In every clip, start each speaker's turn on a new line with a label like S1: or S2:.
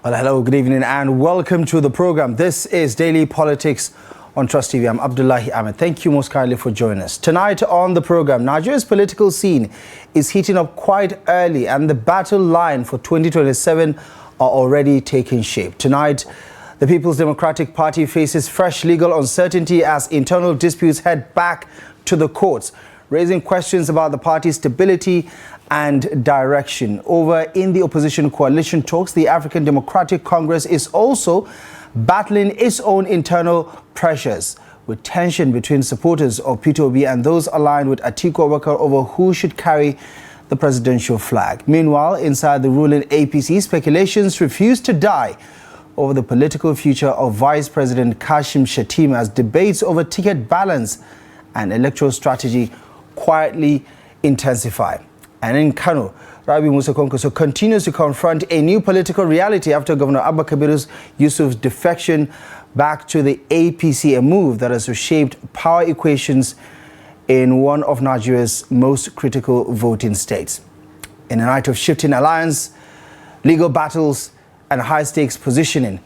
S1: Well, hello, good evening, and welcome to the program. This is Daily Politics on Trust TV. I'm Abdullahi Ahmed. Thank you most kindly for joining us. Tonight on the program, Nigeria's political scene is heating up quite early, and the battle line for 2027 are already taking shape. Tonight, the People's Democratic Party faces fresh legal uncertainty as internal disputes head back to the courts, raising questions about the party's stability and direction. Over in the opposition coalition talks, the African Democratic Congress is also battling its own internal pressures, with tension between supporters of Peter Obi and those aligned with Atiku Abubakar over who should carry the presidential flag. Meanwhile, inside the ruling APC, speculations refuse to die over the political future of Vice President Kashim Shettima as debates over ticket balance and electoral strategy quietly intensify. And in Kano, Rabi Musa Konkoso continues to confront a new political reality after Governor Abba Kabir Yusuf's defection back to the APC, a move that has reshaped power equations in one of Nigeria's most critical voting states. In a night of shifting alliance, legal battles, and high-stakes positioning,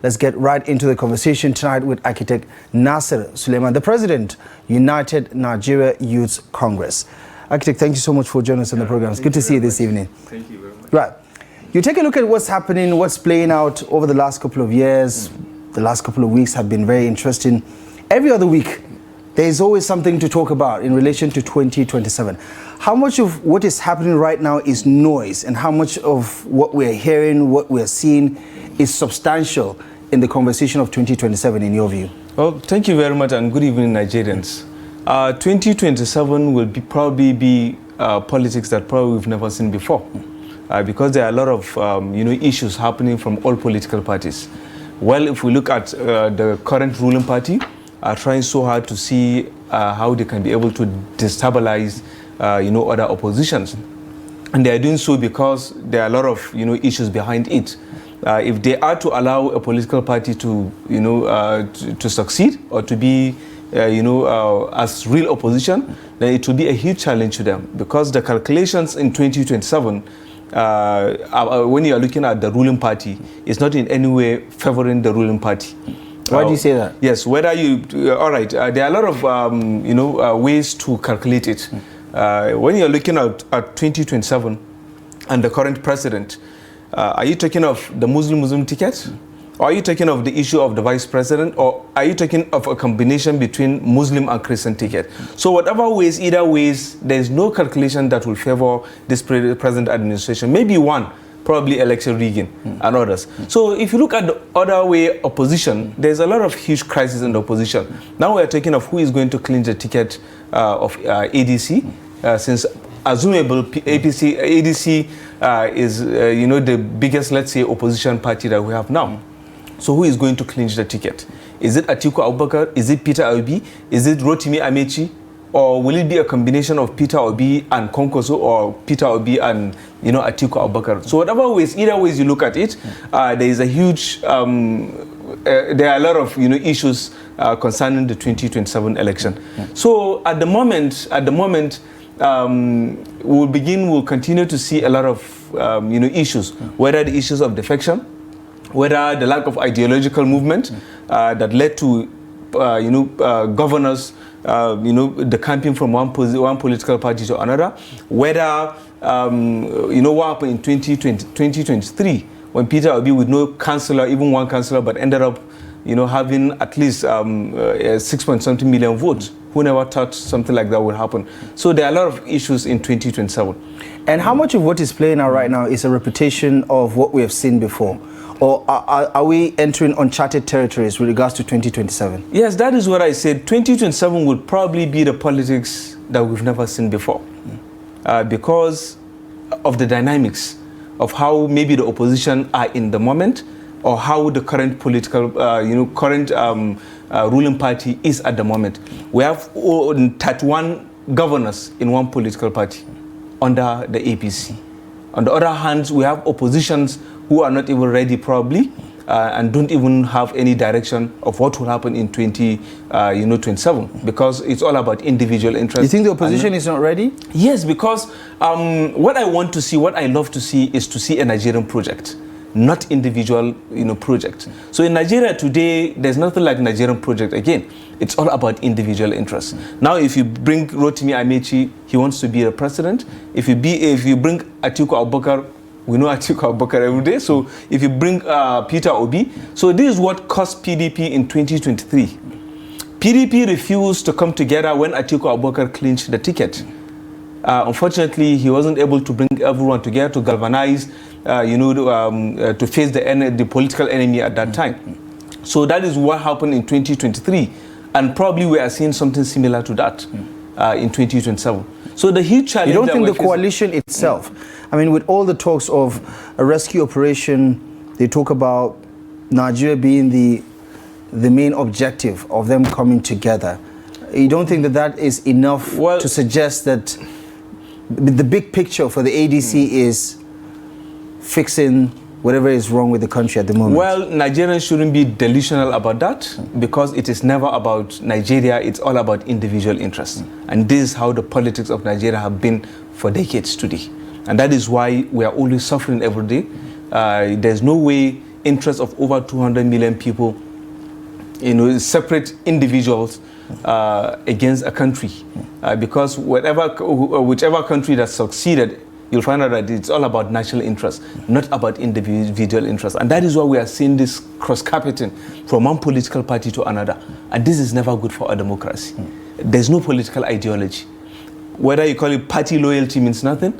S1: let's get right into the conversation tonight with architect Nasir Suleiman, the president, United Nigeria Youth Congress. Architect, thank you so much for joining us on the program. It's good to see you this evening.
S2: Thank you very much.
S1: Right. You take a look at what's happening, what's playing out over the last couple of years. The last couple of weeks have been very interesting. Every other week, there's always something to talk about in relation to 2027. How much of what is happening right now is noise, and how much of what we're hearing, what we're seeing, is substantial in the conversation of 2027, in your view?
S2: Well, thank you very much, and good evening, Nigerians. 2027 will probably be politics that probably we've never seen before, because there are a lot of issues happening from all political parties. Well, if we look at the current ruling party, are trying so hard to see how they can be able to destabilize other oppositions, and they are doing so because there are a lot of issues behind it. If they are to allow a political party to to succeed or to be as real opposition, then it will be a huge challenge to them, because the calculations in 2027, when you are looking at the ruling party, is not in any way favoring the ruling party.
S1: Why do you say that?
S2: Yes, whether all right, there are a lot of ways to calculate it. When you're looking at 2027 and the current president, are you talking of the Muslim ticket? Or are you talking of the issue of the vice president? Or are you talking of a combination between Muslim and Christian ticket? So whatever ways, either ways, there is no calculation that will favor this present administration. Maybe one, probably election rigging and others. So if you look at the other way, opposition, there's a lot of huge crisis in the opposition. Now we're talking of who is going to clinch the ticket of ADC, since assumable ADC is the biggest, let's say, opposition party that we have now. So who is going to clinch the ticket? Is it Atiku Abubakar? Is it Peter Obi? Is it Rotimi Amechi? Or will it be a combination of Peter Obi and Konkoso, or Peter Obi and Atiku Abubakar? So whatever ways, either ways you look at it, there is a huge, there are a lot of issues concerning the 2027 election. So at the moment, we'll continue to see a lot of issues, whether the issues of defection, whether the lack of ideological movement that led to governors the camping from one political party to another, whether what happened in 2023 when Peter Obi, with no councillor, even one councillor, but ended up having at least 6.something million votes. Who never thought something like that would happen? So there are a lot of issues in 2027.
S1: And how much of what is playing out right now is a repetition of what we have seen before? Or are we entering uncharted territories with regards to 2027?
S2: Yes, that is what I said. 2027 will probably be the politics that we've never seen before, because of the dynamics of how maybe the opposition are in the moment, or how the current political, ruling party is at the moment. We have 31 governors in one political party under the APC. On the other hand, we have oppositions who are not even ready probably, and don't even have any direction of what will happen in 2027, because it's all about individual interest.
S1: You think the opposition is not ready?
S2: Yes, because what I want to see, what I love to see, is to see a Nigerian project. not individual, projects. So in Nigeria today, there's nothing like Nigerian project again. It's all about individual interests. Now, if you bring Rotimi Amechi, he wants to be the president. If you bring Atiku Abubakar, we know Atiku Abubakar every day. So if you bring Peter Obi, so this is what cost PDP in 2023. PDP refused to come together when Atiku Abubakar clinched the ticket. Unfortunately, he wasn't able to bring everyone together to galvanize, to face the political enemy at that time. So that is what happened in 2023. And probably we are seeing something similar to that in 2027. So the huge challenge...
S1: You don't think the coalition itself, I mean, with all the talks of a rescue operation, they talk about Nigeria being the main objective of them coming together. You don't think that is enough to suggest that the big picture for the ADC is fixing whatever is wrong with the country at the moment?
S2: Well, Nigerians shouldn't be delusional about that, because it is never about Nigeria, it's all about individual interests. And this is how the politics of Nigeria have been for decades today. And that is why we are always suffering every day. There's no way interests of over 200 million people, separate individuals against a country. Because whichever country that succeeded, you'll find out that it's all about national interest, not about individual interest. And that is why we are seeing this cross-carpeting from one political party to another. And this is never good for a democracy. There's no political ideology. Whether you call it party loyalty means nothing.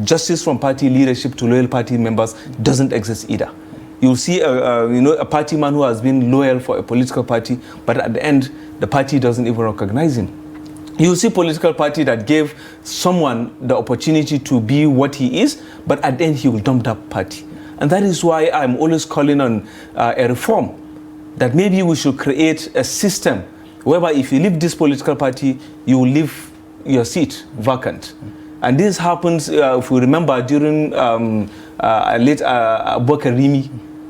S2: Justice from party leadership to loyal party members doesn't exist either. You'll see a party man who has been loyal for a political party, but at the end, the party doesn't even recognize him. You'll see political party that gave someone the opportunity to be what he is, but at the end he will dump that party. And that is why I'm always calling on a reform, that maybe we should create a system whereby if you leave this political party, you will leave your seat vacant. And this happens, if we remember, during late Abubakar Rimi,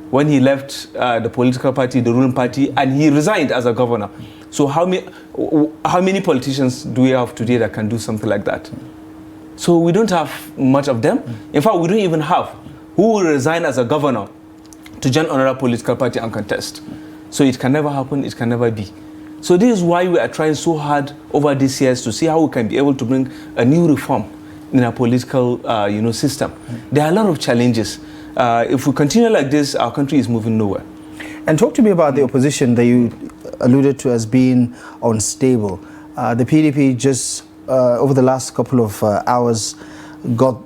S2: when he left the political party, the ruling party, and he resigned as a governor. So how many politicians do we have today that can do something like that? So we don't have much of them. In fact, we don't even have who will resign as a governor to join another political party and contest. So it can never happen, it can never be. So this is why we are trying so hard over these years to see how we can be able to bring a new reform in our political system. There are a lot of challenges. If we continue like this, our country is moving nowhere.
S1: And talk to me about the opposition that you alluded to as being unstable. The PDP just, over the last couple of hours, got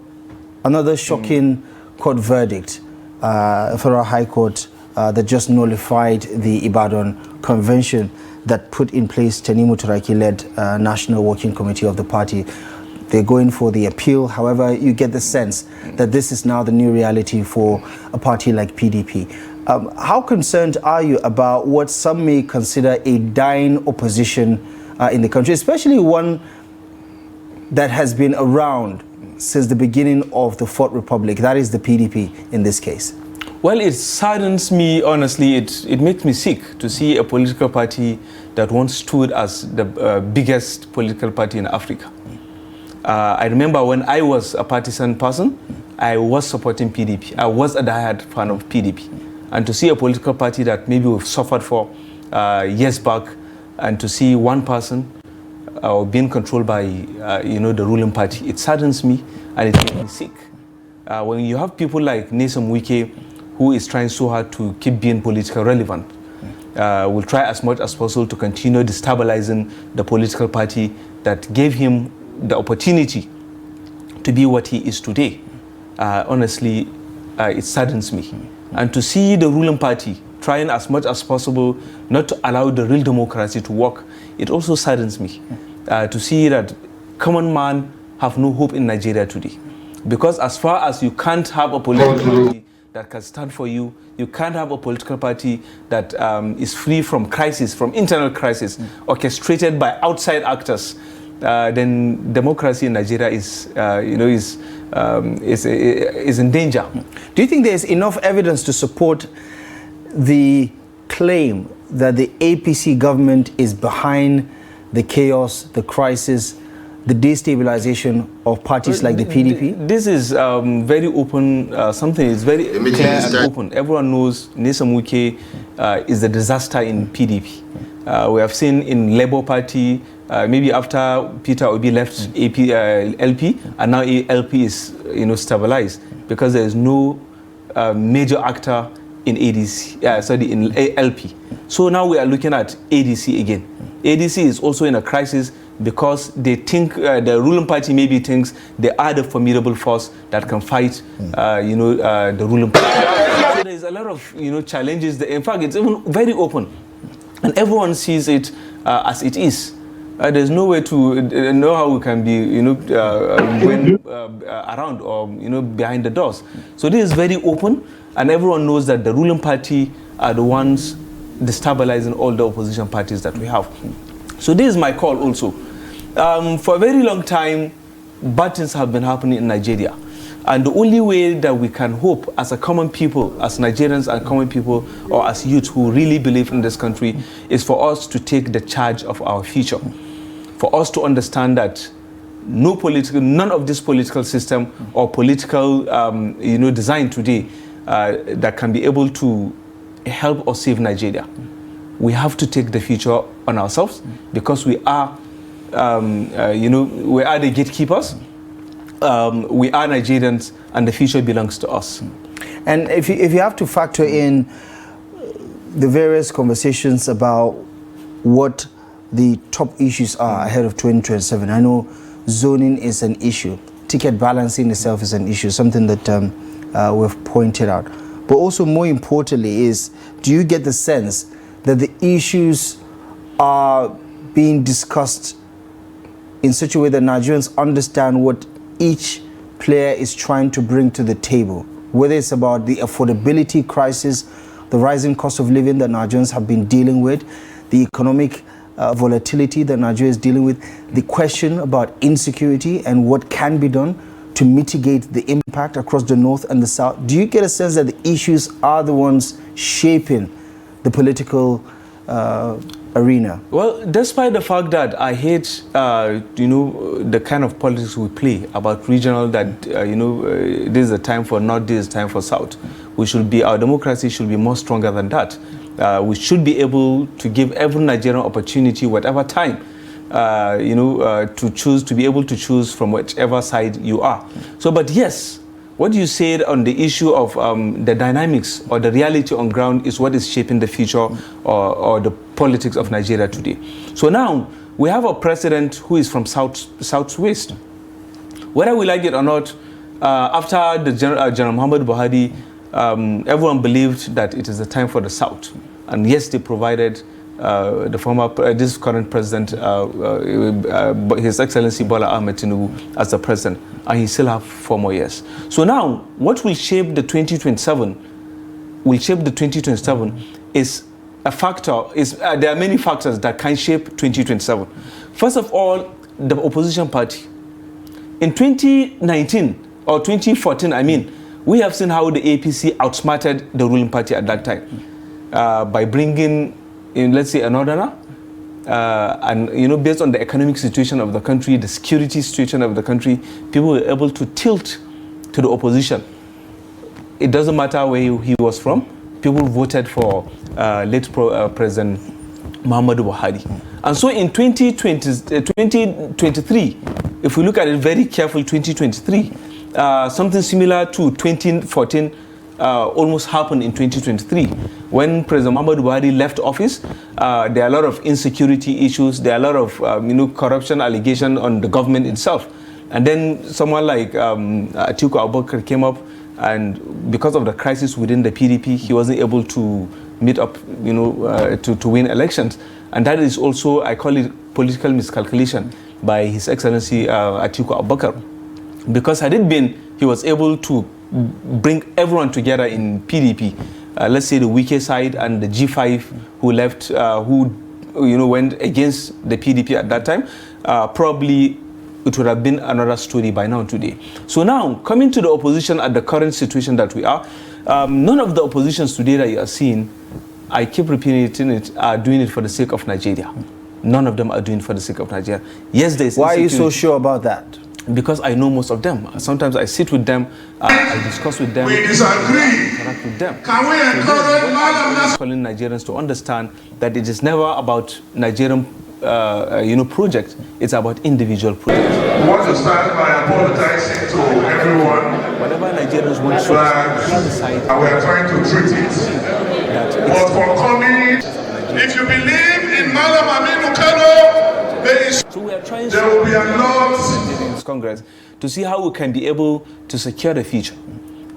S1: another shocking court verdict, Federal High Court, that just nullified the Ibadan Convention that put in place Tanimu Turaki-led National Working Committee of the party. They're going for the appeal. However, you get the sense that this is now the new reality for a party like PDP. How concerned are you about what some may consider a dying opposition in the country, especially one that has been around since the beginning of the Fourth Republic, that is the PDP in this case?
S2: Well, it saddens me, honestly. It makes me sick to see a political party that once stood as the biggest political party in Africa. I remember when I was a partisan person, I was supporting PDP. I was a diehard fan of PDP. And to see a political party that maybe we've suffered for years back, and to see one person being controlled by the ruling party, it saddens me and it makes me sick. When you have people like Nasir Suleiman, who is trying so hard to keep being politically relevant, will try as much as possible to continue destabilizing the political party that gave him the opportunity to be what he is today. Honestly, it saddens me. And to see the ruling party trying as much as possible not to allow the real democracy to work, it also saddens me. To see that common man have no hope in Nigeria today. Because as far as you can't have a political party that can stand for you, you can't have a political party that is free from crisis, from internal crisis, orchestrated by outside actors, then democracy in Nigeria is in danger.
S1: Do you think there is enough evidence to support the claim that the APC government is behind the chaos, the crisis the destabilization of parties like the PDP?
S2: This is very open, something is very clear and open. Everyone knows Nyesom Wike is a disaster in PDP. We have seen in Labour Party, maybe after Peter Obi left LP, and now LP is stabilized because there is no major actor in in LP. So now we are looking at ADC again. ADC is also in a crisis because they think the ruling party maybe thinks they are the formidable force that can fight, the ruling party. So there is a lot of challenges. In fact, it's even very open, and everyone sees it as it is. There's no way to know how we can be, going around or behind the doors. So this is very open, and everyone knows that the ruling party are the ones destabilizing all the opposition parties that we have. So this is my call also. For a very long time, bad things have been happening in Nigeria. And the only way that we can hope as a common people, as Nigerians and common people, or as youth who really believe in this country, is for us to take the charge of our future. For us to understand that none of this political system or political design today that can be able to help or save Nigeria. We have to take the future on ourselves because we are, we are the gatekeepers. We are Nigerians, and the future belongs to us.
S1: And if you have to factor in the various conversations about what the top issues are ahead of 2027, I know zoning is an issue. Ticket balancing itself is an issue, something that we've pointed out. But also more importantly is, do you get the sense that the issues are being discussed in such a way that Nigerians understand what each player is trying to bring to the table, whether it's about the affordability crisis, the rising cost of living that Nigerians have been dealing with, the economic volatility that Nigeria is dealing with, the question about insecurity and what can be done to mitigate the impact across the north and the south. Do you get a sense that the issues are the ones shaping the political arena?
S2: Well, despite the fact that I hate, the kind of politics we play about regional, that, this is a time for north, this is time for south. Our democracy should be more stronger than that. We should be able to give every Nigerian opportunity, whatever time, to be able to choose from whichever side you are. So, but yes, what you said on the issue of the dynamics or the reality on ground is what is shaping the future or the politics of Nigeria today. So now we have a president who is from southwest. Whether we like it or not, after the General Muhammad Buhari, everyone believed that it is the time for the south. And yes, they provided this current president, His Excellency Bola Ahmed Tinubu, as the president, and he still have 4 more years. So now, what will shape the 2027? Is a factor. There are many factors that can shape 2027. First of all, the opposition party. In 2019 or 2014, I mean, we have seen how the APC outsmarted the ruling party at that time by bringing in, let's say, an ordener, and based on the economic situation of the country, the security situation of the country, people were able to tilt to the opposition. It doesn't matter where he was from. People voted for late President Muhammadu Buhari. And so in 2023, if we look at it very carefully, 2023, something similar to 2014 almost happened in 2023. When President Muhammadu Buhari left office, there are a lot of insecurity issues, there are a lot of corruption allegations on the government itself. And then someone like Atiku Abubakar came up, and because of the crisis within the PDP, he wasn't able to meet up, to win elections. And that is also, I call it political miscalculation by His Excellency Atiku Abubakar. Because had it been, he was able to bring everyone together in PDP, let's say the Wike side and the G5 who left, who went against the PDP at that time, probably it would have been another story by now today. So now, coming to the opposition at the current situation that we are, none of the oppositions today that you are seeing, I keep repeating it, are doing it for the sake of Nigeria. none of them are doing for the sake of Nigeria. Yes, there is.
S1: Why are you so sure about that?
S2: Because I know most of them. Sometimes I sit with them, I discuss with them,
S3: we disagree.
S2: interact with them.
S3: Can we encourage Madam
S2: Calling Nigerians to understand that it is never about Nigerian project. It's about individual projects.
S3: I want to start by apologizing to everyone.
S2: Whatever Nigerians want to decide,
S3: we are trying to treat it. But for coming, if you believe in Malam Aminu Kano,
S2: so we are trying
S3: there will be a lot
S2: in this Congress to see how we can be able to secure the future.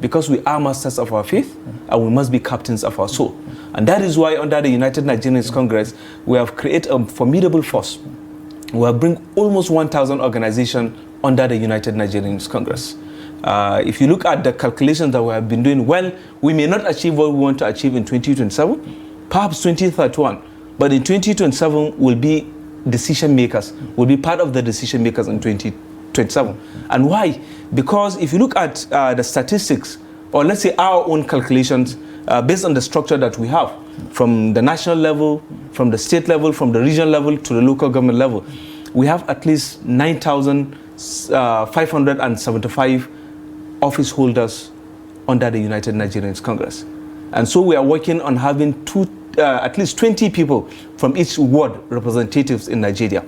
S2: Because we are masters of our faith and we must be captains of our soul. And that is why under the United Nigerians Congress, we have created a formidable force. We have bring almost 1,000 organizations under the United Nigerians Congress. If you look at the calculations that we have been doing, well, we may not achieve what we want to achieve in 2027, perhaps 2031, but in 2027 we'll be decision makers, will be part of the decision makers in 2027. And why? Because if you look at the statistics, or let's say our own calculations, based on the structure that we have, from the national level, from the state level, from the regional level to the local government level, we have at least 9,575 office holders under the United Nigerians Congress. And so we are working on having at least 20 people from each ward representatives in Nigeria.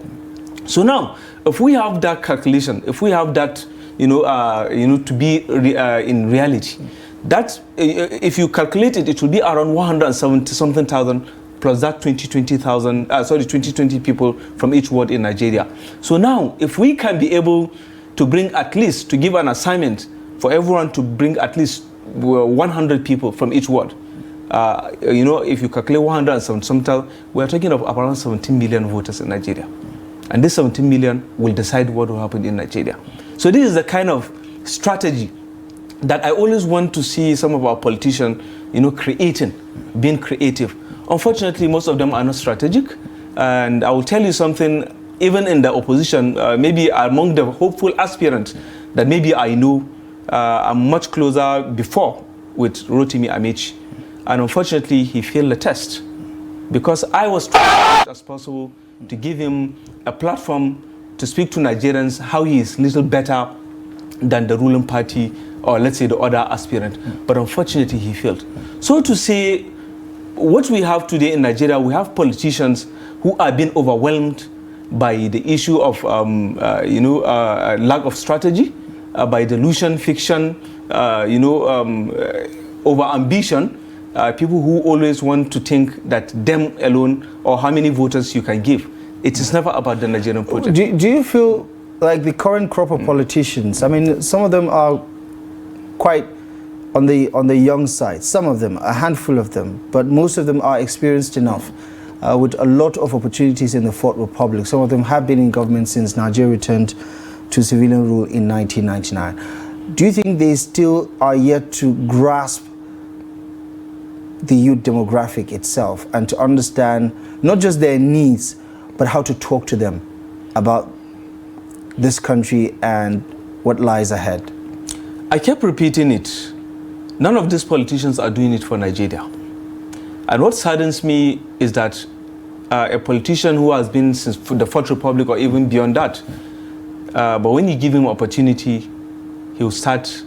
S2: So now, if we have that calculation, if we have that, to be in reality, that if you calculate it, it will be around 170 something thousand plus that 2020 people from each ward in Nigeria. So now, if we can be able to bring at least, to give an assignment for everyone to bring at least 100 people from each ward, if you calculate 170 something, we are talking of around 17 million voters in Nigeria. And this 17 million will decide what will happen in Nigeria. So this is the kind of strategy that I always want to see some of our politicians, being creative. Unfortunately, most of them are not strategic. And I will tell you something, even in the opposition, maybe among the hopeful aspirants that maybe I know, I'm much closer before with Rotimi Amechi. And unfortunately, he failed the test because I was trying as much as possible to give him a platform to speak to Nigerians how he is little better than the ruling party or let's say the other aspirant. But unfortunately, he failed. So to say, what we have today in Nigeria, we have politicians who are being overwhelmed by the issue of lack of strategy, by delusion, fiction, over ambition. People who always want to think that them alone or how many voters you can give. It is never about the Nigerian project.
S1: Do you feel like the current crop of politicians, I mean, some of them are quite on the young side, some of them, a handful of them, but most of them are experienced enough with a lot of opportunities in the Fourth Republic. Some of them have been in government since Nigeria returned to civilian rule in 1999. Do you think they still are yet to grasp the youth demographic itself and to understand not just their needs, but how to talk to them about this country and what lies ahead?
S2: I kept repeating it. None of these politicians are doing it for Nigeria. And what saddens me is that a politician who has been since the Fourth Republic or even beyond that, but when you give him opportunity, he will start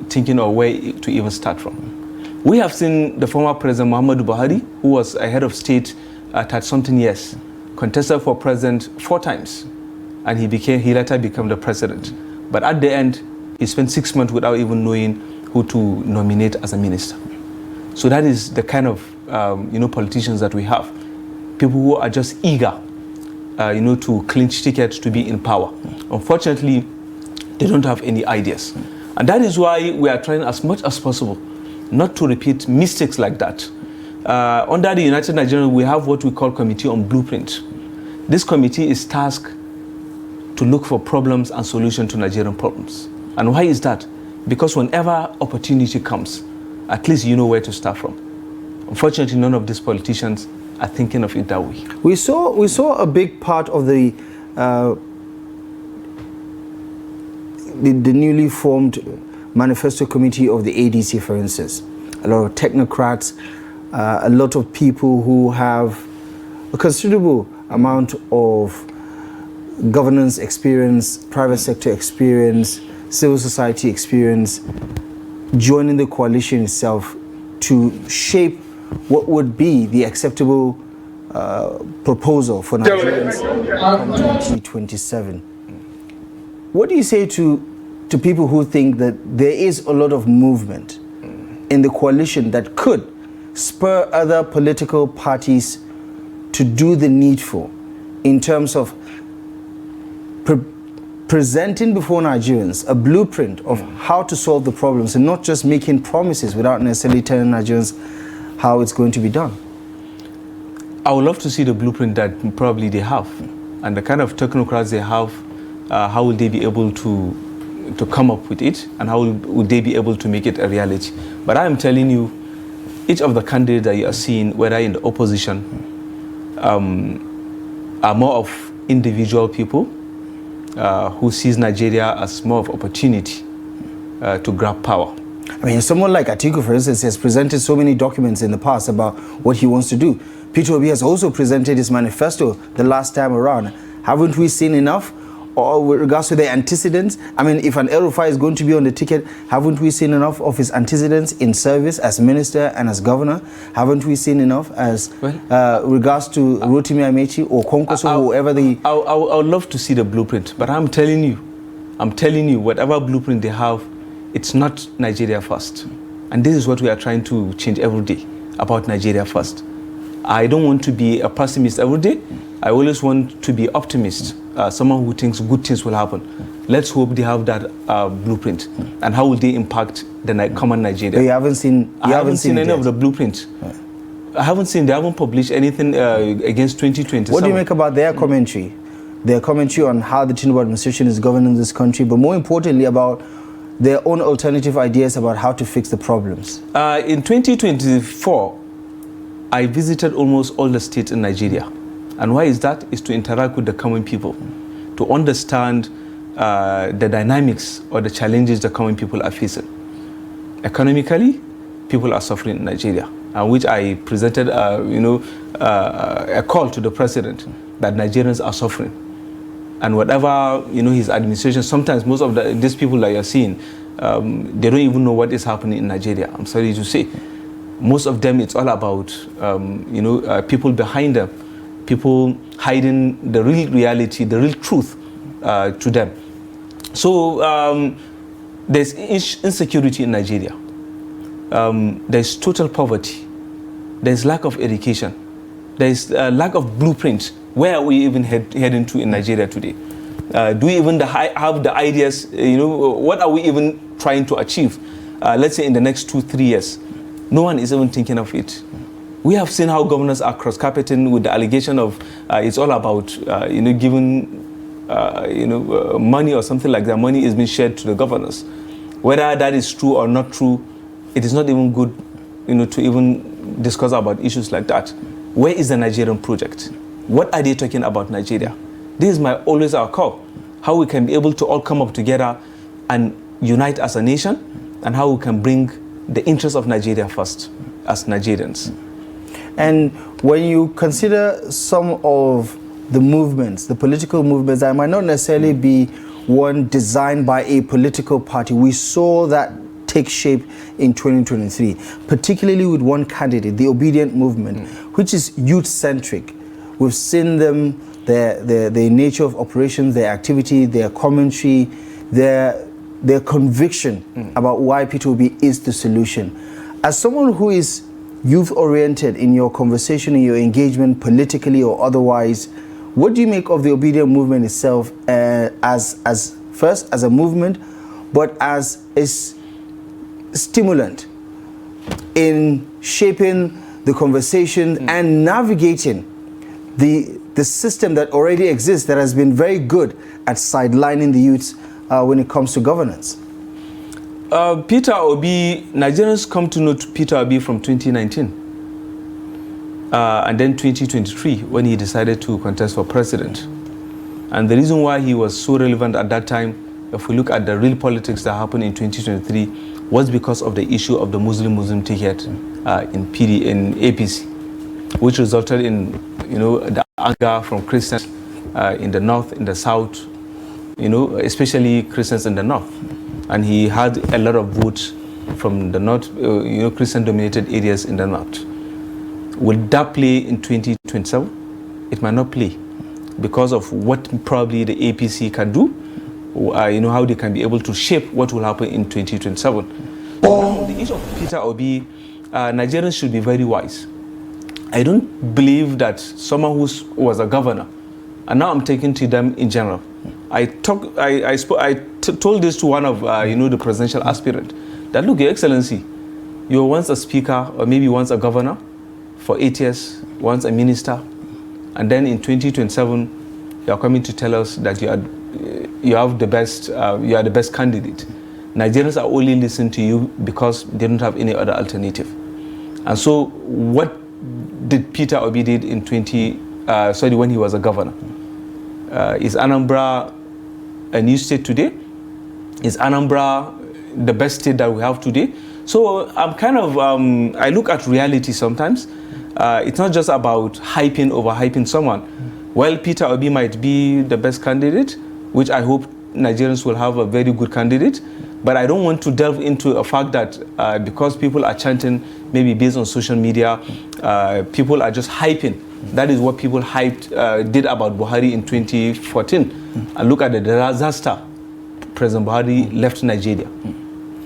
S2: thinking of where to even start from. We have seen the former President Muhammadu Buhari, who was a head of state at 30-something years, contested for president 4 times, and he later became the president. But at the end, he spent 6 months without even knowing who to nominate as a minister. So that is the kind of politicians that we have. People who are just eager, to clinch tickets to be in power. Unfortunately, they don't have any ideas. And that is why we are trying as much as possible not to repeat mistakes like that. Under the United Nigerians, we have what we call Committee on Blueprint. This committee is tasked to look for problems and solutions to Nigerian problems. And why is that? Because whenever opportunity comes, at least you know where to start from. Unfortunately, none of these politicians are thinking of it that way.
S1: We saw a big part of the newly formed manifesto committee of the ADC, for instance. A lot of technocrats, a lot of people who have a considerable amount of governance experience, private sector experience, civil society experience, joining the coalition itself to shape what would be the acceptable proposal for Nigerians in 2027. What do you say to people who think that there is a lot of movement in the coalition that could spur other political parties to do the needful in terms of presenting before Nigerians a blueprint of how to solve the problems and not just making promises without necessarily telling Nigerians how it's going to be done?
S2: I would love to see the blueprint that probably they have, and the kind of technocrats they have. How will they be able to come up with it, and how would they be able to make it a reality? But I am telling you, each of the candidates that you are seeing, whether in the opposition, are more of individual people who sees Nigeria as more of opportunity to grab power.
S1: I mean, someone like Atiku, for instance, has presented so many documents in the past about what he wants to do. Peter Obi has also presented his manifesto the last time around. Haven't we seen enough? Or with regards to the antecedents, I mean, if an El-Rufai is going to be on the ticket, haven't we seen enough of his antecedents in service as minister and as governor? Haven't we seen enough as regards to Rotimi Amechi or Konkoso, whoever the...
S2: I would love to see the blueprint, but I'm telling you, whatever blueprint they have, it's not Nigeria first. And this is what we are trying to change every day, about Nigeria first. I don't want to be a pessimist every day. I always want to be optimist, someone who thinks good things will happen. Let's hope they have that blueprint. And how will they impact the common Nigeria?
S1: But you haven't seen...
S2: I haven't seen any of the blueprints.
S1: Right.
S2: I haven't seen, they haven't published anything against 2027.
S1: What do you make about their commentary? Their commentary on how the Tinubu administration is governing this country, but more importantly about their own alternative ideas about how to fix the problems?
S2: In 2024, I visited almost all the states in Nigeria. And why is that? Is to interact with the common people, to understand the dynamics or the challenges the common people are facing. Economically, people are suffering in Nigeria, which I presented a call to the president that Nigerians are suffering. And whatever, his administration, sometimes most of these people that you're seeing, they don't even know what is happening in Nigeria, I'm sorry to say. Most of them, it's all about, people behind them, people hiding the real reality, the real truth to them. So there's insecurity in Nigeria. There's total poverty. There's lack of education. There's a lack of blueprint. Where are we even heading to in Nigeria today? Do we even have the ideas, what are we even trying to achieve? Let's say in the next 2-3 years. No one is even thinking of it. We have seen how governors are cross-carpeting with the allegation of it's all about, giving, money or something like that. Money is being shared to the governors. Whether that is true or not true, it is not even good, to even discuss about issues like that. Where is the Nigerian project? What are they talking about Nigeria? This is always our call. How we can be able to all come up together and unite as a nation, and how we can bring the interests of Nigeria first as Nigerians.
S1: And when you consider some of the movements, the political movements, that might not necessarily be one designed by a political party, we saw that take shape in 2023, particularly with one candidate, the Obedient Movement, which is youth-centric. We've seen them, their nature of operations, their activity, their commentary, their conviction about why P2B is the solution. As someone who is youth-oriented in your conversation, in your engagement, politically or otherwise, what do you make of the Obedient Movement itself as first as a movement, but as a stimulant in shaping the conversation and navigating the system that already exists that has been very good at sidelining the youths when it comes to governance?
S2: Peter Obi, Nigerians come to know Peter Obi from 2019 and then 2023 when he decided to contest for president. And the reason why he was so relevant at that time, if we look at the real politics that happened in 2023, was because of the issue of the Muslim ticket in APC, which resulted in the anger from Christians in the north, in the south, especially Christians in the north. And he had a lot of votes from the north, Christian-dominated areas in the north. Will that play in 2027? It might not play because of what probably the APC can do, how they can be able to shape what will happen in 2027. On the issue of Peter Obi, Nigerians should be very wise. I don't believe that someone who was a governor, and now I'm taking to them in general. I told this to one of the presidential aspirant that, look, Your Excellency, you were once a speaker or maybe once a governor for 8 years, once a minister, and then in 2027 you are coming to tell us that you are the best candidate. Nigerians are only listening to you because they don't have any other alternative. And so what did Peter Obi did in when he was a governor? Is Anambra a new state today? Is Anambra the best state that we have today? So I'm kind of, I look at reality sometimes. It's not just about overhyping someone. Well, Peter Obi might be the best candidate, which I hope Nigerians will have a very good candidate. But I don't want to delve into a fact that because people are chanting, maybe based on social media, people are just hyping. That is what people did about Buhari in 2014. And look at the disaster President Buhari left Nigeria.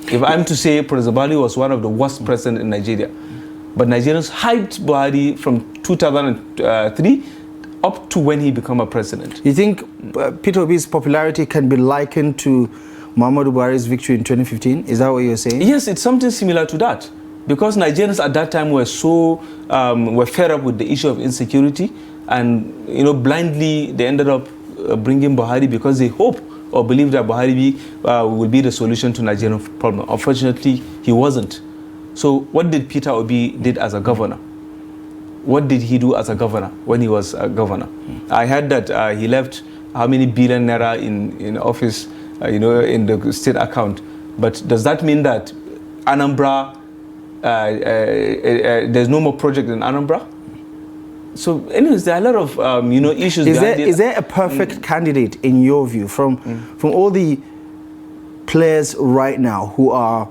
S2: If I'm to say President Buhari was one of the worst presidents in Nigeria, but Nigerians hyped Buhari from 2003 up to when he became a president.
S1: You think Peter Obi's popularity can be likened to Muhammadu Buhari's victory in 2015? Is that what you're saying?
S2: Yes, it's something similar to that. Because Nigerians at that time were were fed up with the issue of insecurity, and blindly they ended up bringing Buhari because they hope or believe that Buhari will be the solution to Nigerian problem. Unfortunately, he wasn't. So what did Peter Obi did as a governor? What did he do as a governor when he was a governor? I heard that he left how many billion naira in office, in the state account. But does that mean that Anambra, there's no more project in Anambra? So anyways, there are a lot of issues.
S1: Is there a perfect candidate in your view from all the players right now who are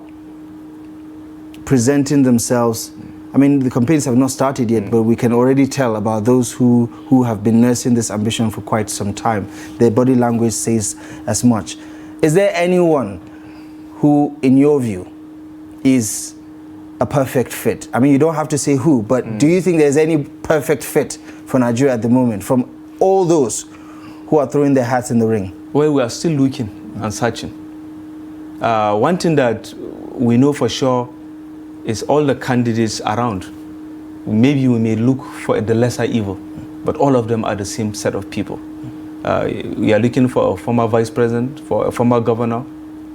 S1: presenting themselves? I mean, the campaigns have not started yet, but we can already tell about those who have been nursing this ambition for quite some time. Their body language says as much. Is there anyone who, in your view, is a perfect fit? I mean, you don't have to say who, but do you think there's any perfect fit for Nigeria at the moment from all those who are throwing their hats in the ring?
S2: Well, we are still looking and searching. One thing that we know for sure is all the candidates around. Maybe we may look for the lesser evil, but all of them are the same set of people. We are looking for a former vice president, for a former governor,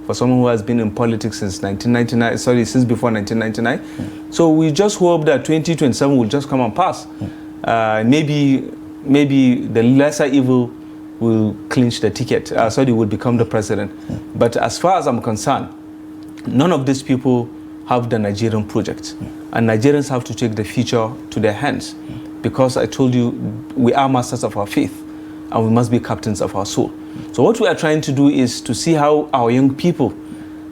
S2: for someone who has been in politics since 1999, since before 1999. So we just hope that 2027 will just come and pass. Maybe the lesser evil will clinch the ticket, will become the president. But as far as I'm concerned, none of these people have the Nigerian project. And Nigerians have to take the future to their hands. Because I told you, we are masters of our faith, and we must be captains of our soul. So what we are trying to do is to see how our young people,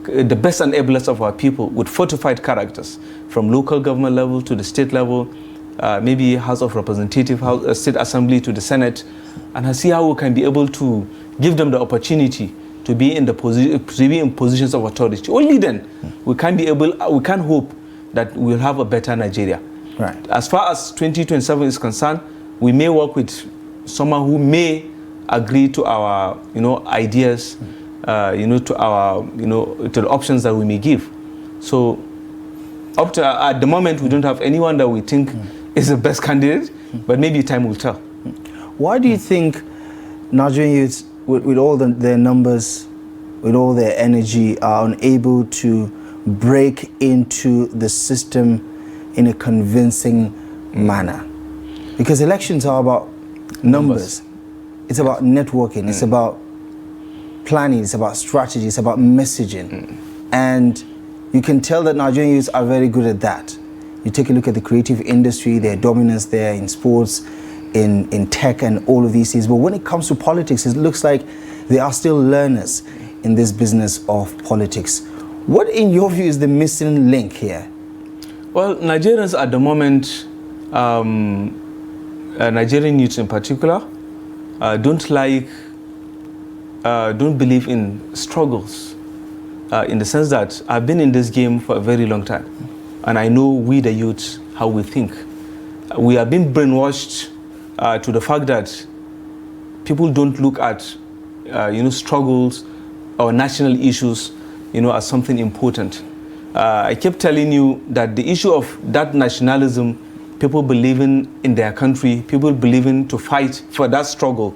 S2: the best and ablest of our people, with fortified characters, from local government level to the state level, maybe House of Representatives, State Assembly to the Senate, and see how we can be able to give them the opportunity to be in positions of authority. Only then we can hope that we'll have a better Nigeria.
S1: Right.
S2: As far as 2027 is concerned, we may work with someone who may agree to our ideas, to the options that we may give. So up to at the moment, we don't have anyone that we think is the best candidate, but maybe time will tell.
S1: Why do you think Nigerian youths, with all their numbers, with all their energy, are unable to break into the system in a convincing manner? Because elections are about numbers. It's about networking. It's about planning. It's about strategy. It's about messaging. And you can tell that Nigerian youths are very good at that. You take a look at the creative industry, their dominance there in sports, in tech and all of these things. But when it comes to politics, it looks like they are still learners in this business of politics. What, in your view, is the missing link here?
S2: Well, Nigerians at the moment, Nigerian youths in particular, don't believe in struggles, in the sense that I've been in this game for a very long time, and I know we the youths how we think. We have been brainwashed to the fact that people don't look at struggles or national issues as something important. I kept telling you that the issue of that nationalism, people believing in their country, people believing to fight for that struggle,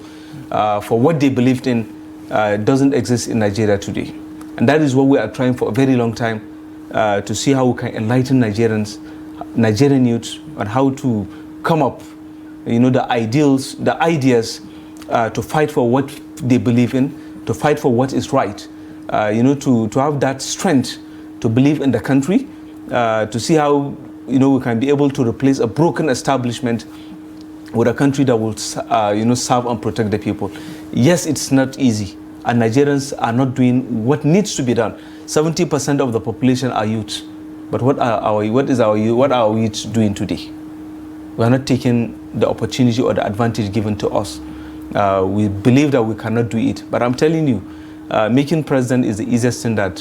S2: for what they believed in, doesn't exist in Nigeria today. And that is what we are trying for a very long time, to see how we can enlighten Nigerian youth on how to come up, the ideals, the ideas, to fight for what they believe in, to fight for what is right, to have that strength to believe in the country, to see how we can be able to replace a broken establishment with a country that will serve and protect the people. Yes, it's not easy, and Nigerians are not doing what needs to be done. 70% of the population are youth, but what are our youth doing today? We are not taking the opportunity or the advantage given to us. We believe that we cannot do it, but I'm telling you, making president is the easiest thing that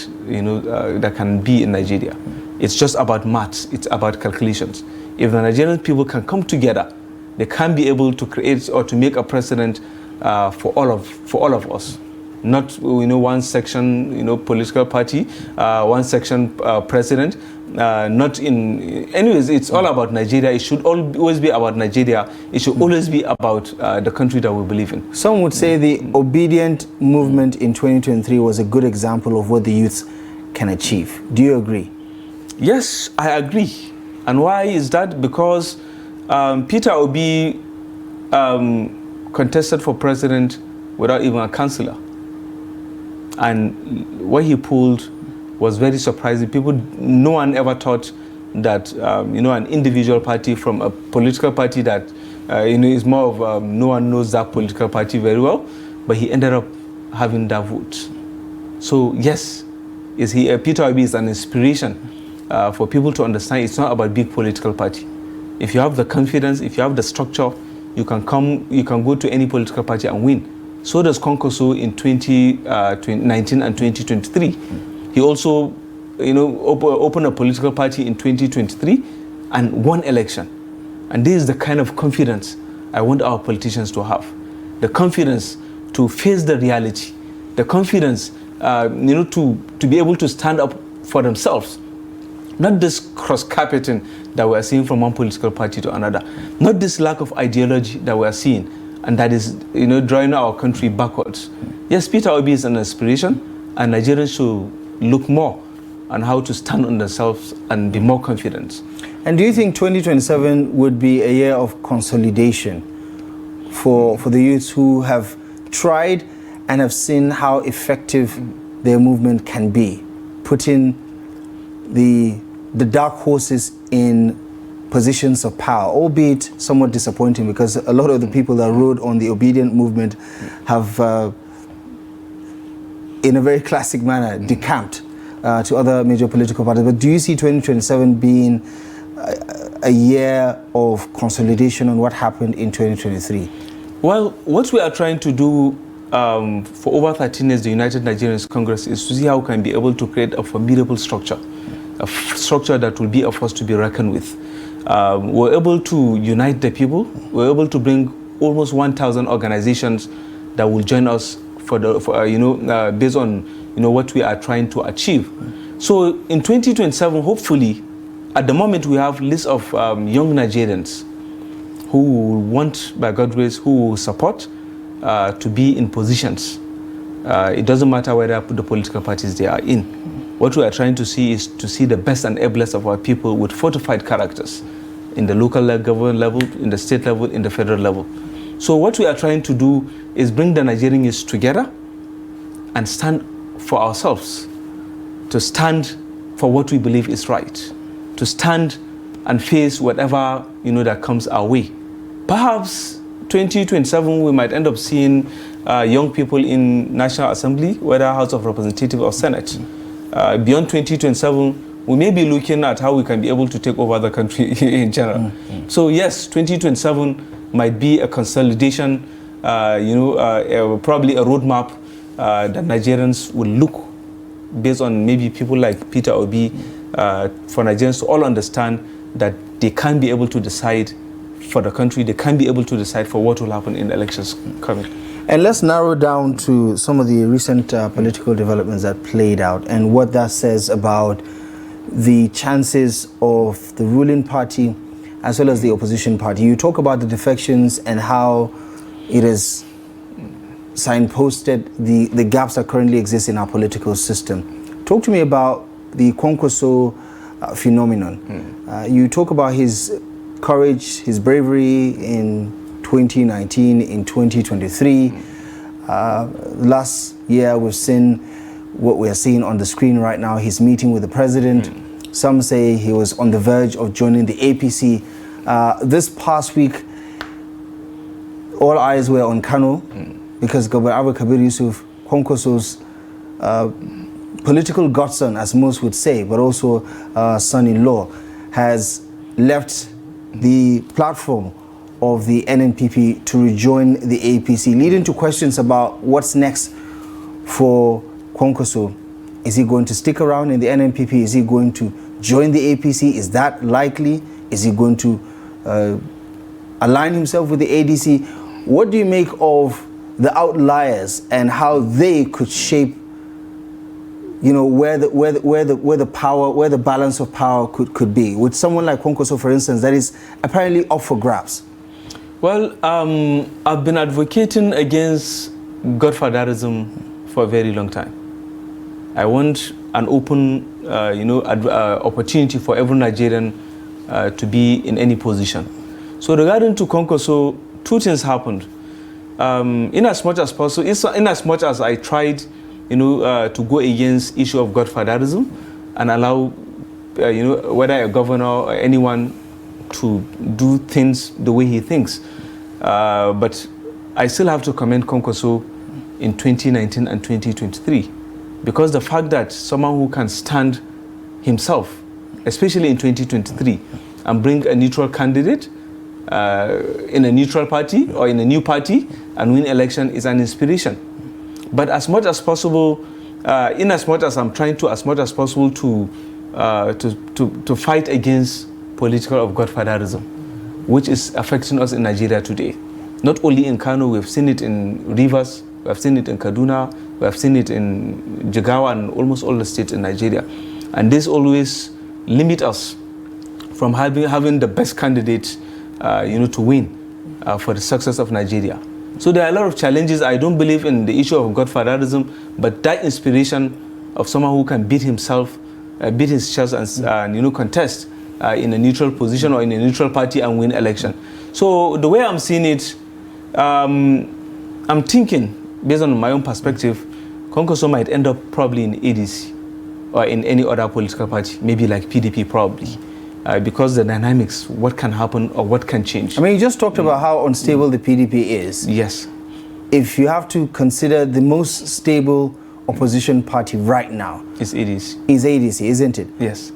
S2: that can be in Nigeria. It's just about maths. It's about calculations. If the Nigerian people can come together, they can be able to create or to make a president for all of us. Not one section political party, one section president. Not in. Anyways, it's all about Nigeria. It should always be about Nigeria. It should always be about the country that we believe in.
S1: Some would say the obedient movement in 2023 was a good example of what the youths can achieve. Do you agree?
S2: Yes, I agree. And why is that? Because Peter Obi contested for president without even a councillor. And what he pulled was very surprising. No one ever thought that an individual party from a political party that is more of no one knows that political party very well, but he ended up having that vote. So yes, Peter Obi is an inspiration for people to understand it's not about big political party. If you have the confidence, if you have the structure, you can go to any political party and win. So does Konkoso in 2019 and 2023. He also, opened a political party in 2023 and won election. And this is the kind of confidence I want our politicians to have. The confidence to face the reality. The confidence, to be able to stand up for themselves. Not this cross-carpeting that we are seeing from one political party to another. Not this lack of ideology that we are seeing, and that is, drawing our country backwards. Yes, Peter Obi is an inspiration, and Nigerians should look more on how to stand on themselves and be more confident.
S1: And do you think 2027 would be a year of consolidation for the youths who have tried and have seen how effective their movement can be, putting the dark horses in positions of power, albeit somewhat disappointing because a lot of the people that rode on the obedient movement have, in a very classic manner, decamped to other major political parties. But do you see 2027 being a year of consolidation on what happened in 2023?
S2: Well, what we are trying to do for over 13 years, the United Nigerians Congress, is to see how we can be able to create a formidable structure, a structure that will be a force to be reckoned with. We're able to unite the people. We're able to bring almost 1,000 organizations that will join us based on what we are trying to achieve. So in 2027, hopefully, at the moment we have lists of young Nigerians who will want, by God's grace, who will support to be in positions. It doesn't matter whether the political parties they are in. What we are trying to see is to see the best and ablest of our people with fortified characters in the local government level, in the state level, in the federal level. So what we are trying to do is bring the Nigerians together and stand for ourselves, to stand for what we believe is right, to stand and face whatever that comes our way. Perhaps 2027, we might end up seeing young people in National Assembly, whether House of Representatives or Senate. Beyond 2027, we may be looking at how we can be able to take over the country in general. So yes, 2027 might be a consolidation, probably a roadmap that Nigerians will look based on maybe people like Peter Obi, for Nigerians to all understand that they can be able to decide for the country, they can be able to decide for what will happen in the elections coming.
S1: And let's narrow down to some of the recent political developments that played out and what that says about the chances of the ruling party as well as the opposition party. You talk about the defections and how it has signposted the gaps that currently exist in our political system. Talk to me about the Kwankwaso phenomenon. You talk about his courage, his bravery in 2019, in 2023. Last year we've seen what we're seeing on the screen right now. He's meeting with the president. Some say he was on the verge of joining the APC. This past week, all eyes were on Kano because Governor Abba Kabir Yusuf, Kwankwaso's political godson, as most would say, but also son-in-law, has left the platform of the NNPP to rejoin the APC, leading to questions about what's next for Kwankwaso. Is he going to stick around in the NNPP? Is he going to join the APC? Is that likely? Is he going to align himself with the ADC? What do you make of the outliers and how they could shape, where the balance of power could be with someone like Kwankwaso, for instance, that is apparently up for grabs?
S2: Well, I've been advocating against godfatherism for a very long time. I want an open, opportunity for every Nigerian to be in any position. So regarding to Kwankwaso, two things happened. In as much as possible, in as much as I tried, to go against issue of godfatherism and allow, whether a governor or anyone to do things the way he thinks. But I still have to commend Kwankwaso in 2019 and 2023 because the fact that someone who can stand himself, especially in 2023, and bring a neutral candidate in a neutral party or in a new party and win election is an inspiration. But as much as possible, in as much as I'm trying to, as much as possible to fight against political of godfatherism, which is affecting us in Nigeria today. Not only in Kano, we've seen it in Rivers, we have seen it in Kaduna, we have seen it in Jigawa and almost all the states in Nigeria. And this always limit us from having the best candidate, to win for the success of Nigeria. So there are a lot of challenges. I don't believe in the issue of godfatherism, but that inspiration of someone who can beat himself, beat his chest and contest in a neutral position or in a neutral party and win election. So the way I'm seeing it, I'm thinking, based on my own perspective, Kwankwaso might end up probably in ADC or in any other political party, maybe like PDP probably. Because the dynamics, what can happen or what can change. I
S1: mean, you just talked about how unstable the PDP is.
S2: Yes.
S1: If you have to consider the most stable opposition party right now,
S2: it's ADC.
S1: Is ADC, isn't it?
S2: Yes.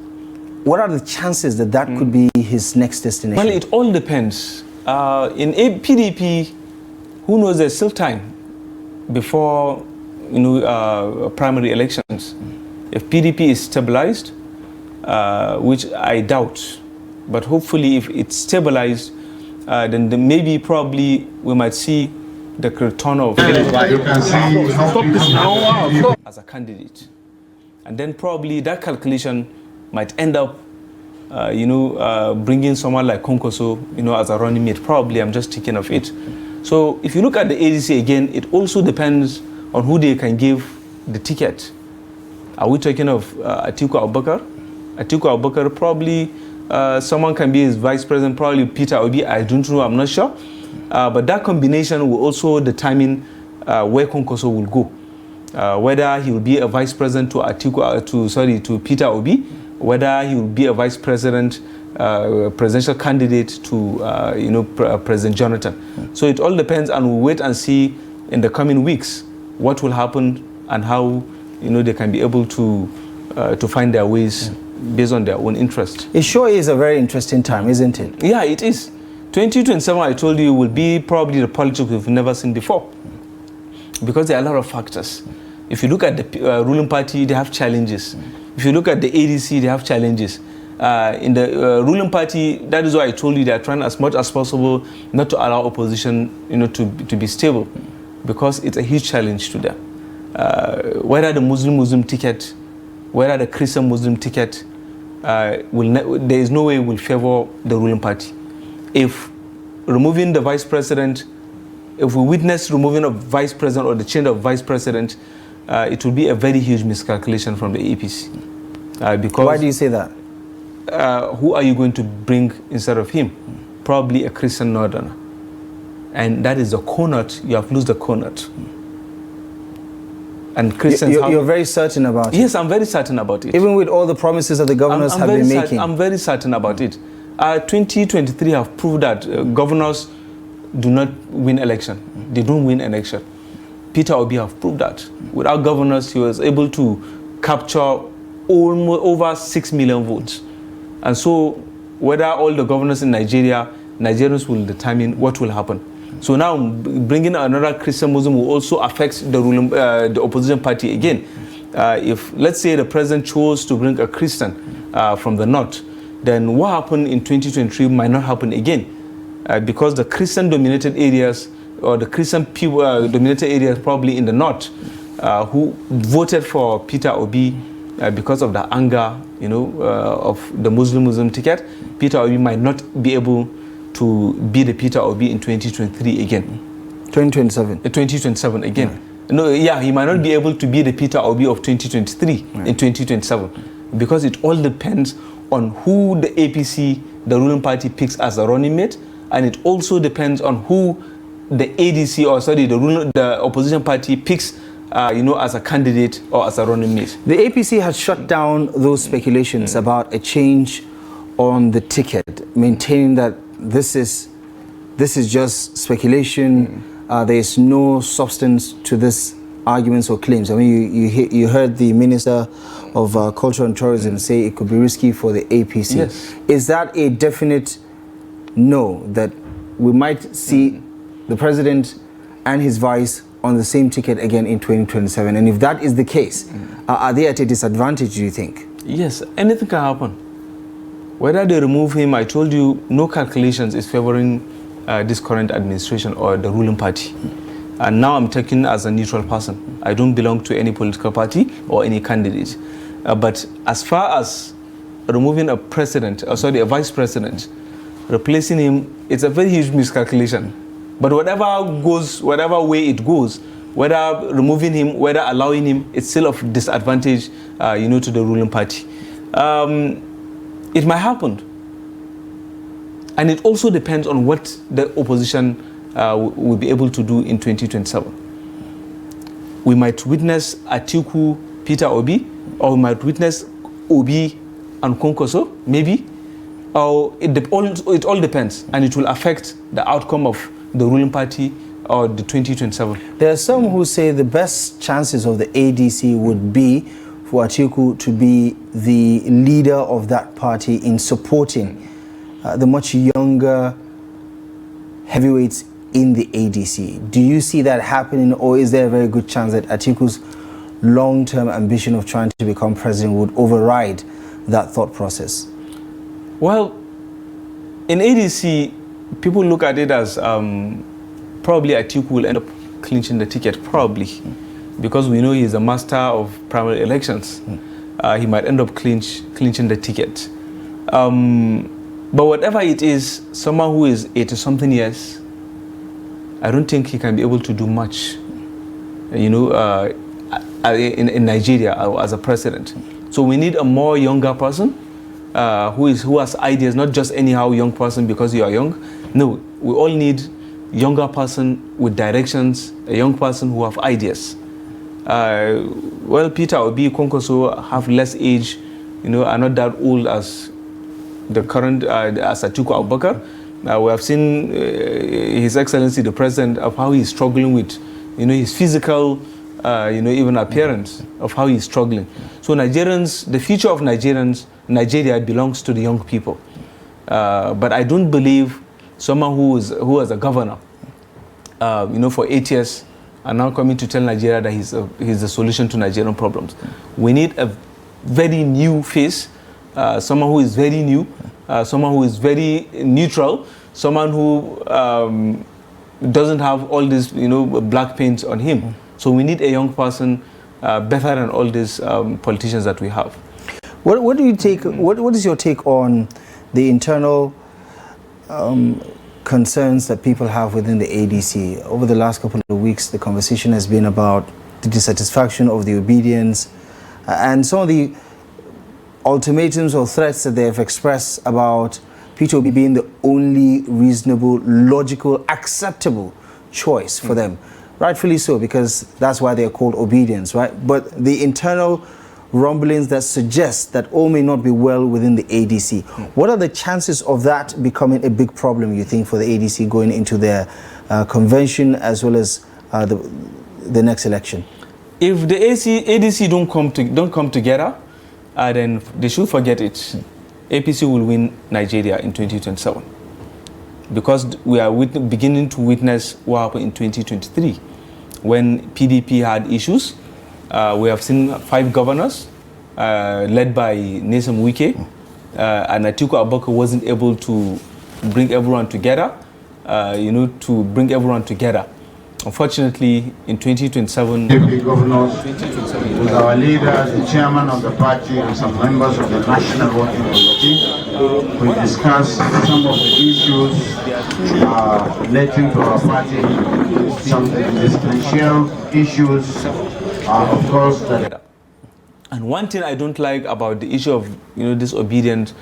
S1: What are the chances that that could be his next destination?
S2: Well, it all depends. In PDP, who knows, there's still time before primary elections. If PDP is stabilized, which I doubt, but hopefully if it's stabilized, then maybe probably we might see the return of as a candidate, and then probably that calculation might end up, bringing someone like Kwankwaso, as a running mate. Probably, I'm just thinking of it. So if you look at the ADC again, it also depends on who they can give the ticket. Are we talking of Atiku Abubakar? Atiku Abubakar, probably someone can be his vice president, probably Peter Obi, I don't know, I'm not sure. But that combination will also determine where Kwankwaso will go. Whether he will be a vice president to Peter Obi, whether he will be a vice president presidential candidate to, President Jonathan. So it all depends, and we'll wait and see in the coming weeks what will happen and how, they can be able to find their ways based on their own interest.
S1: It sure is a very interesting time, isn't it?
S2: Yeah, it is. 2027, I told you, will be probably the politics we've never seen before, because there are a lot of factors. If you look at the ruling party, they have challenges. If you look at the ADC, they have challenges. In the ruling party, that is why I told you they are trying as much as possible not to allow opposition, to be stable, because it's a huge challenge to them. Whether the Muslim ticket, whether the Christian Muslim ticket, there is no way will favor the ruling party. If removing the vice president, if we witness removing of vice president or the change of vice president, it will be a very huge miscalculation from the APC. Because
S1: why do you say that?
S2: Who are you going to bring instead of him? Probably a Christian northerner. And that is the cornet. You have lost the cornet. And Christians
S1: you're very certain about it?
S2: Yes, I'm very certain about it.
S1: Even with all the promises that the governors have been making?
S2: I'm very certain about it. 2023 have proved that governors do not win election. They don't win election. Peter Obi have proved that. Without governors, he was able to capture almost over 6 million votes. And so, whether all the governors in Nigeria, Nigerians will determine what will happen. So now, bringing another Christian Muslim will also affect the opposition party again. If, let's say, the president chose to bring a Christian from the north, then what happened in 2023 might not happen again, because the Christian-dominated areas, or the Christian people dominated areas probably in the north, who voted for Peter Obi because of the anger, of the Muslim ticket, Peter Obi might not be able to be the Peter Obi in 2023 again.
S1: 2027.
S2: 2027 again.
S1: Right.
S2: No, yeah, he might not be able to be the Peter Obi of 2023 in 2027, because it all depends on who the APC, the ruling party, picks as a running mate, and it also depends on who the ADC, or sorry, the opposition party picks, as a candidate or as a running mate.
S1: The APC has shut down those speculations about a change on the ticket, maintaining that this is just speculation. There is no substance to this arguments or claims. I mean, you heard the Minister of Culture and Tourism say it could be risky for the APC.
S2: Yes.
S1: Is that a definite no, that we might see the president and his vice on the same ticket again in 2027? And if that is the case, are they at a disadvantage, do you think?
S2: Yes, anything can happen. Whether they remove him, I told you, no calculations is favoring this current administration or the ruling party. And now I'm talking as a neutral person. I don't belong to any political party or any candidate. But as far as removing a president, a vice president, replacing him, it's a very huge miscalculation. But whatever way it goes, whether removing him, whether allowing him, it's still of disadvantage, to the ruling party. It might happen. And it also depends on what the opposition will be able to do in 2027. We might witness Atiku, Peter Obi, or we might witness Obi and Konkoso, maybe. Or it all depends, and it will affect the outcome of the ruling party or the 2027.
S1: There are some who say the best chances of the ADC would be for Atiku to be the leader of that party in supporting the much younger heavyweights in the ADC. Do you see that happening, or is there a very good chance that Atiku's long-term ambition of trying to become president would override that thought process?
S2: Well, in ADC, people look at it as probably Atiku will end up clinching the ticket, probably, because we know he's a master of primary elections. He might end up clinching the ticket. But whatever it is, someone who is 80-something years, I don't think he can be able to do much, in Nigeria as a president. So we need a more younger person who has ideas, not just anyhow young person because you are young. No, we all need younger person with directions, a young person who have ideas. Well, Peter Obi, Konkoso have less age, are not that old as the current Atiku Abubakar. We have seen His Excellency the President of how he's struggling with, his physical, even appearance of how he's struggling. So Nigerians, the future of Nigeria belongs to the young people. But I don't believe someone who was a governor, for 8 years, and now coming to tell Nigeria that he's the solution to Nigerian problems. We need a very new face, someone who is very new, someone who is very neutral, someone who doesn't have all this, black paint on him. So we need a young person better than all these politicians that we have.
S1: What do you take? What is your take on the internal concerns that people have within the ADC? Over the last couple of weeks, the conversation has been about the dissatisfaction of the obedience and some of the ultimatums or threats that they have expressed about Peter Obi being the only reasonable, logical, acceptable choice for them. Rightfully so, because that's why they're called obedience, right? But the internal rumblings that suggest that all may not be well within the ADC. What are the chances of that becoming a big problem, you think, for the ADC going into their convention as well as the next election?
S2: If the ADC don't come together, then they should forget it. APC will win Nigeria in 2027. Because we are beginning to witness what happened in 2023 when PDP had issues. We have seen 5 governors led by Nasir Suleiman, and Atiku Abubakar wasn't able to bring everyone together, Unfortunately, in 2027,
S4: Deputy governors, with our leaders, the chairman of the party, and some members of the National Working Committee, we discussed some of the issues relating to our party, some existential issues, of course.
S2: And one thing I don't like about the issue of disobedience,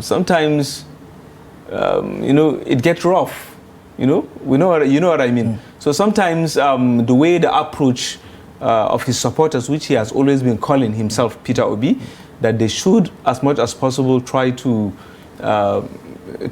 S2: sometimes it gets rough. You know what I mean. So sometimes the way the approach of his supporters, which he has always been calling himself Peter Obi, that they should, as much as possible, try to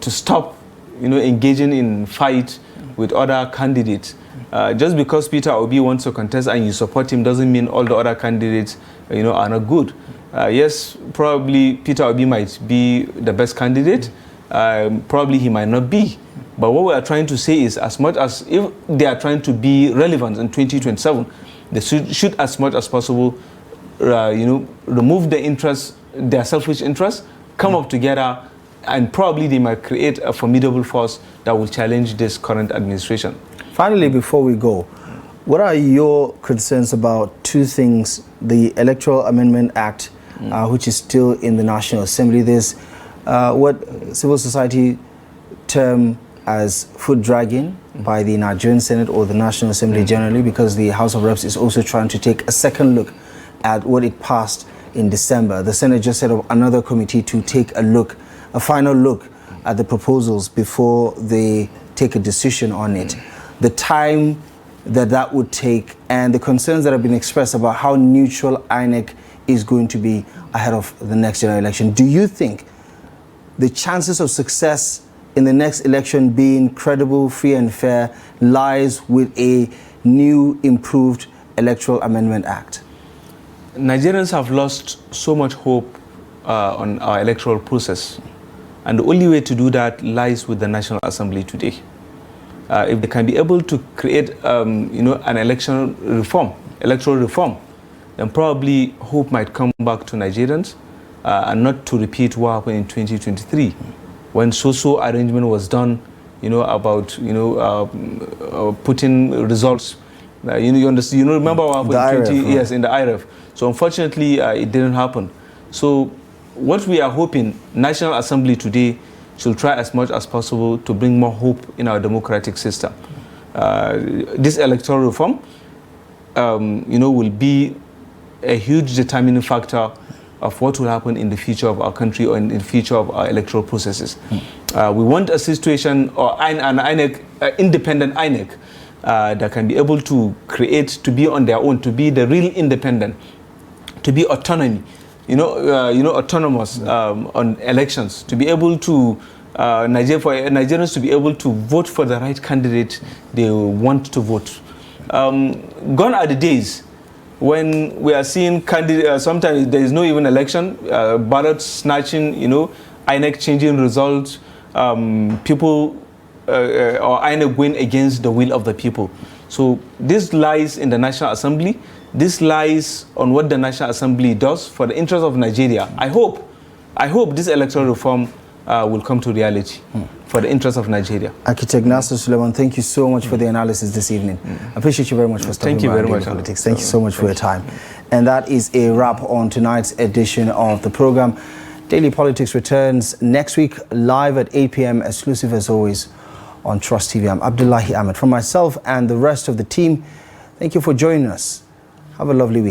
S2: stop, engaging in fight with other candidates. Just because Peter Obi wants to contest and you support him doesn't mean all the other candidates, are not good. Yes, probably Peter Obi might be the best candidate. Probably he might not be. But what we are trying to say is, as much as if they are trying to be relevant in 2027, they should as much as possible, remove their selfish interests, come up together, and probably they might create a formidable force that will challenge this current administration.
S1: Finally, before we go, what are your concerns about 2 things? The Electoral Amendment Act, which is still in the National Assembly. There's what civil society term as foot dragging by the Nigerian Senate or the National Assembly generally, because the House of Reps is also trying to take a second look at what it passed in December. The Senate just set up another committee to take a final look at the proposals before they take a decision on it. The time that would take and the concerns that have been expressed about how neutral INEC is going to be ahead of the next general election. Do you think the chances of success in the next election being credible, free and fair lies with a new, improved Electoral Amendment Act?
S2: Nigerians have lost so much hope on our electoral process. And the only way to do that lies with the National Assembly today. If they can be able to create, an electoral reform, then probably hope might come back to Nigerians and not to repeat what happened in 2023. When so-so arrangement was done, about putting results. You remember what happened in the IRF. So unfortunately, it didn't happen. So what we are hoping, National Assembly today should try as much as possible to bring more hope in our democratic system. This electoral reform, will be a huge determining factor of what will happen in the future of our country or in the future of our electoral processes. We want a situation or an INEC, independent INEC that can be able to create, to be on their own, to be the real independent, to be autonomy, autonomous on elections, to be able to Nigerians to be able to vote for the right candidate they want to vote. Gone are the days when we are seeing candidates, sometimes there is no even election, ballot snatching, INEC changing results, people or INEC going against the will of the people. So this lies in the National Assembly. This lies on what the National Assembly does for the interest of Nigeria. I hope this electoral reform will come to reality for the interest of Nigeria.
S1: Architect Nasir Suleiman, thank you so much for the analysis this evening. I appreciate you very much for stopping by Daily Politics. Thank you so much for your time. And that is a wrap on tonight's edition of the program. Daily Politics returns next week live at 8 p.m. exclusive as always on Trust TV. I'm Abdullahi Ahmed. From myself and the rest of the team, thank you for joining us. Have a lovely week.